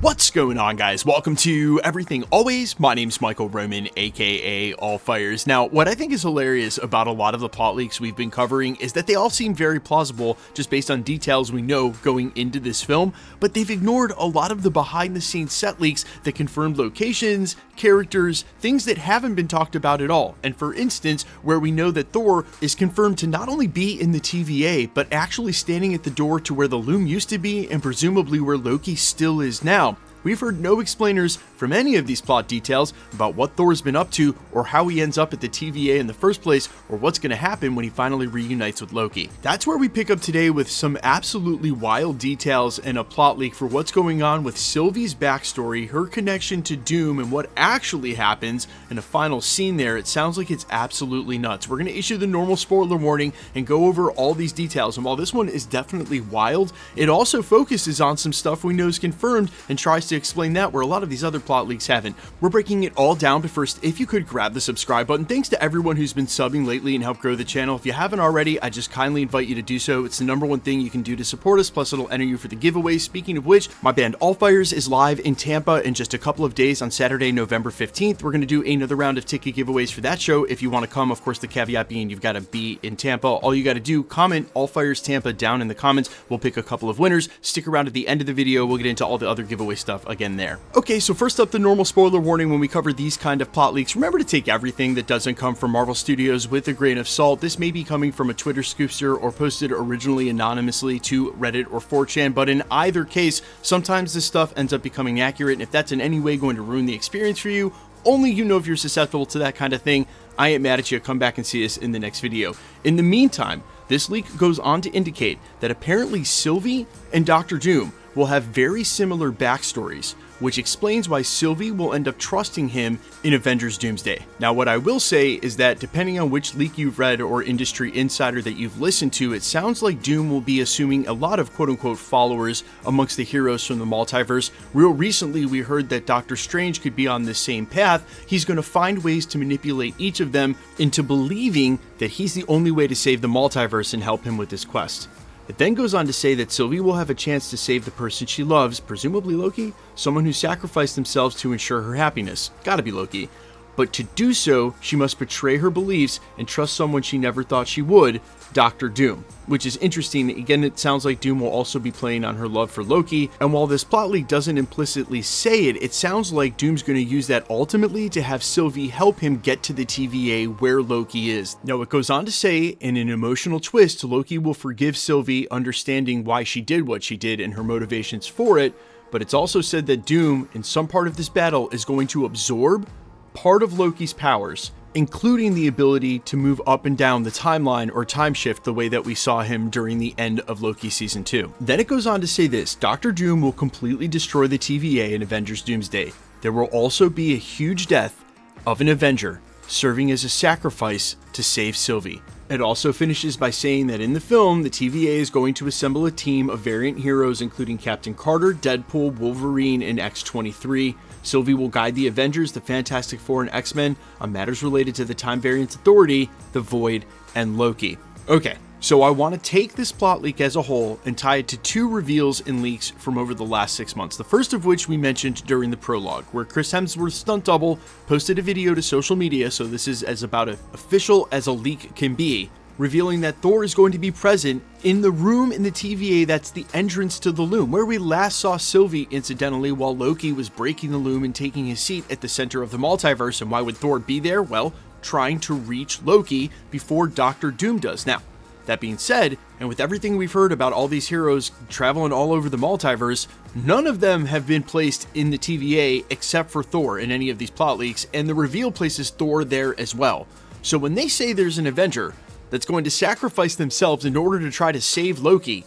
What's going on, guys? Welcome to Everything Always. My name's Michael Roman, aka All Fires. Now, what I think is hilarious about a lot of the plot leaks we've been covering is that they all seem very plausible just based on details we know going into this film, but they've ignored a lot of the behind-the-scenes set leaks that confirmed locations, characters, things that haven't been talked about at all. And for instance, where we know that Thor is confirmed to not only be in the TVA, but actually standing at the door to where the loom used to be and presumably where Loki still is now. We've heard no explainers from any of these plot details about what Thor's been up to or how he ends up at the TVA in the first place or what's going to happen when he finally reunites with Loki. That's where we pick up today with some absolutely wild details and a plot leak for what's going on with Sylvie's backstory, her connection to Doom, and what actually happens in a final scene there. It sounds like it's absolutely nuts. We're going to issue the normal spoiler warning and go over all these details, and while this one is definitely wild, it also focuses on some stuff we know is confirmed and tries to explain that where a lot of these other plot leaks haven't. We're breaking it all down, but first, if you could grab the subscribe button. Thanks to everyone who's been subbing lately and helped grow the channel. If you haven't already, I just kindly invite you to do so. It's the number one thing you can do to support us, plus it'll enter you for the giveaways. Speaking of which, my band All Fires is live in Tampa in just a couple of days on Saturday, November 15th. We're going to do another round of ticket giveaways for that show. If you want to come, of course, the caveat being you've got to be in Tampa. All you got to do, comment All Fires Tampa down in the comments. We'll pick a couple of winners. Stick around at the end of the video. We'll get into all the other giveaway stuff again there. Okay, so first up, the normal spoiler warning when we cover these kind of plot leaks. Remember to take everything that doesn't come from Marvel Studios with a grain of salt. This may be coming from a Twitter scoopster or posted originally anonymously to Reddit or 4chan, but in either case, sometimes this stuff ends up becoming accurate, and if that's in any way going to ruin the experience for you, only you know if you're susceptible to that kind of thing. I ain't mad at you. Come back and see us in the next video. In the meantime, this leak goes on to indicate that apparently Sylvie and Dr. Doom will have very similar backstories, which explains why Sylvie will end up trusting him in Avengers Doomsday. Now, what I will say is that depending on which leak you've read or industry insider that you've listened to, it sounds like Doom will be assuming a lot of quote-unquote followers amongst the heroes from the multiverse. Real recently, we heard that Doctor Strange could be on the same path. He's going to find ways to manipulate each of them into believing that he's the only way to save the multiverse and help him with this quest. It then goes on to say that Sylvie will have a chance to save the person she loves, presumably Loki, someone who sacrificed themselves to ensure her happiness. Gotta be Loki. But to do so, she must betray her beliefs and trust someone she never thought she would, Dr. Doom. Which is interesting. Again, it sounds like Doom will also be playing on her love for Loki, and while this plot leak doesn't implicitly say it, it sounds like Doom's going to use that ultimately to have Sylvie help him get to the TVA where Loki is. Now, it goes on to say, in an emotional twist, Loki will forgive Sylvie, understanding why she did what she did and her motivations for it, but it's also said that Doom, in some part of this battle, is going to absorb part of Loki's powers, including the ability to move up and down the timeline or time shift the way that we saw him during the end of Loki Season 2. Then it goes on to say this: Dr. Doom will completely destroy the TVA in Avengers Doomsday. There will also be a huge death of an Avenger, serving as a sacrifice to save Sylvie. It also finishes by saying that in the film, the TVA is going to assemble a team of variant heroes including Captain Carter, Deadpool, Wolverine, and X-23. Sylvie will guide the Avengers, the Fantastic Four, and X-Men on matters related to the Time Variance Authority, the Void, and Loki. Okay, so I want to take this plot leak as a whole and tie it to two reveals and leaks from over the last 6 months. The first of which we mentioned during the prologue, where Chris Hemsworth's stunt double posted a video to social media, so this is as about as official as a leak can be, revealing that Thor is going to be present in the room in the TVA that's the entrance to the loom, where we last saw Sylvie, incidentally, while Loki was breaking the loom and taking his seat at the center of the multiverse. And why would Thor be there? Well, trying to reach Loki before Dr. Doom does. Now, that being said, and with everything we've heard about all these heroes traveling all over the multiverse, none of them have been placed in the TVA except for Thor in any of these plot leaks, and the reveal places Thor there as well. So when they say there's an Avenger that's going to sacrifice themselves in order to try to save Loki,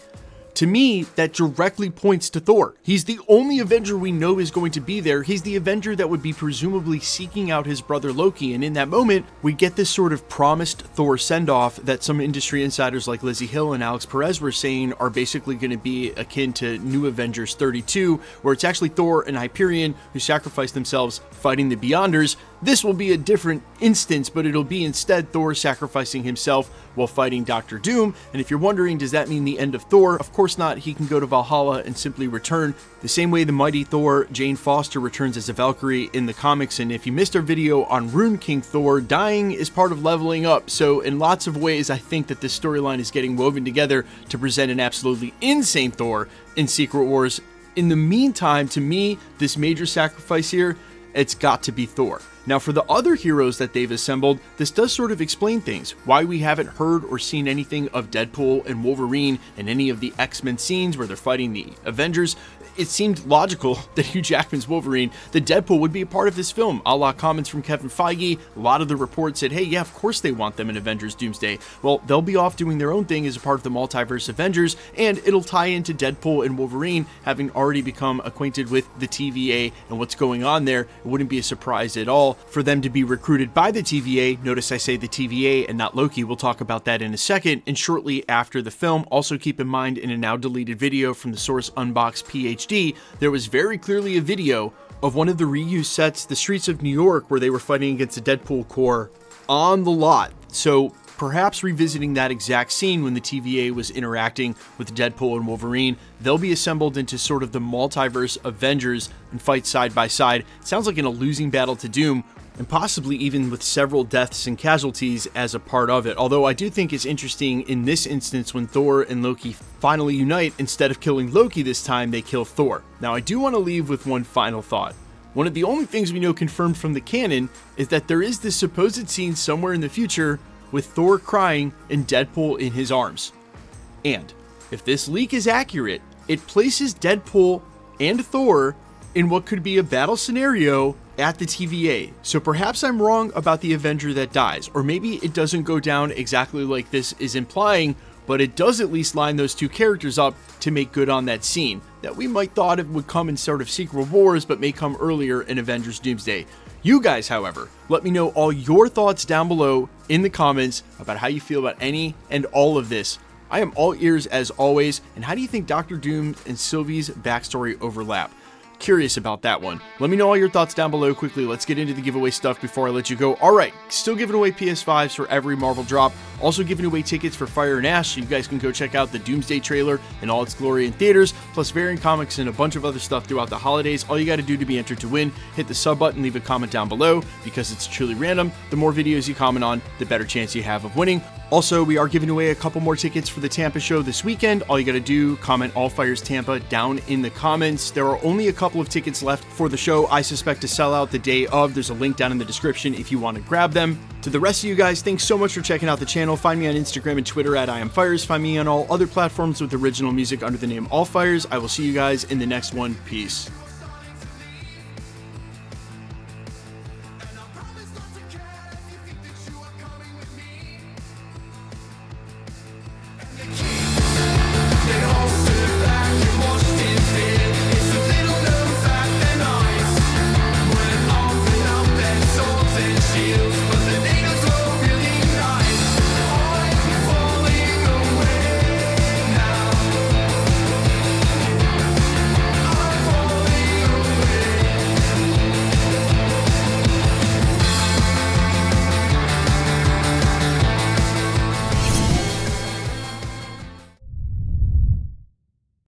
to me, that directly points to Thor. He's the only Avenger we know is going to be there. He's the Avenger that would be presumably seeking out his brother Loki, and in that moment, we get this sort of promised Thor send-off that some industry insiders like Lizzie Hill and Alex Perez were saying are basically going to be akin to New Avengers 32, where it's actually Thor and Hyperion who sacrifice themselves fighting the Beyonders. This will be a different instance, but it'll be instead Thor sacrificing himself while fighting Doctor Doom. And if you're wondering, does that mean the end of Thor? Of course not. He can go to Valhalla and simply return the same way the mighty Thor, Jane Foster, returns as a Valkyrie in the comics. And if you missed our video on Rune King Thor, dying is part of leveling up. So in lots of ways, I think that this storyline is getting woven together to present an absolutely insane Thor in Secret Wars. In the meantime, to me, this major sacrifice here, it's got to be Thor. Now, for the other heroes that they've assembled, this does sort of explain things. Why we haven't heard or seen anything of Deadpool and Wolverine in any of the X-Men scenes where they're fighting the Avengers. It seemed logical that Hugh Jackman's Wolverine, the Deadpool, would be a part of this film, a la comments from Kevin Feige. A lot of the reports said, hey, yeah, of course they want them in Avengers Doomsday. Well, they'll be off doing their own thing as a part of the Multiverse Avengers, and it'll tie into Deadpool and Wolverine having already become acquainted with the TVA and what's going on there. It wouldn't be a surprise at all for them to be recruited by the TVA. Notice I say the TVA and not Loki. We'll talk about that in a second. And shortly after the film, also keep in mind, in a now deleted video from the source Unbox PhD, there was very clearly a video of one of the reused sets, the streets of New York, where they were fighting against the Deadpool Corps on the lot. So perhaps revisiting that exact scene when the TVA was interacting with Deadpool and Wolverine, they'll be assembled into sort of the Multiverse Avengers and fight side by side. Sounds like in a losing battle to Doom, and possibly even with several deaths and casualties as a part of it. Although I do think it's interesting in this instance when Thor and Loki finally unite, instead of killing Loki this time, they kill Thor. Now, I do want to leave with one final thought. One of the only things we know confirmed from the canon is that there is this supposed scene somewhere in the future with Thor crying and Deadpool in his arms. And if this leak is accurate, it places Deadpool and Thor in what could be a battle scenario at the TVA. So perhaps I'm wrong about the Avenger that dies, or maybe it doesn't go down exactly like this is implying, but it does at least line those two characters up to make good on that scene that we might thought it would come in sort of Secret Wars, but may come earlier in Avengers Doomsday. You guys, however, let me know all your thoughts down below in the comments about how you feel about any and all of this. I am all ears as always, and how do you think Doctor Doom and Sylvie's backstory overlap? Curious about that one. Let me know all your thoughts down below quickly. Let's get into the giveaway stuff before I let you go. Alright, still giving away PS5s for every Marvel drop. Also giving away tickets for Fire and Ash, so you guys can go check out the Doomsday trailer in all its glory in theaters, plus variant comics and a bunch of other stuff throughout the holidays. All you got to do to be entered to win, hit the sub button, leave a comment down below, because it's truly random. The more videos you comment on, the better chance you have of winning. Also, we are giving away a couple more tickets for the Tampa show this weekend. All you got to do, comment All Fires Tampa down in the comments. There are only a couple of tickets left for the show. I suspect to sell out the day of. There's a link down in the description if you want to grab them. To the rest of you guys, thanks so much for checking out the channel. Find me on Instagram and Twitter at IamFires. Find me on all other platforms with original music under the name All Fires. I will see you guys in the next one. Peace.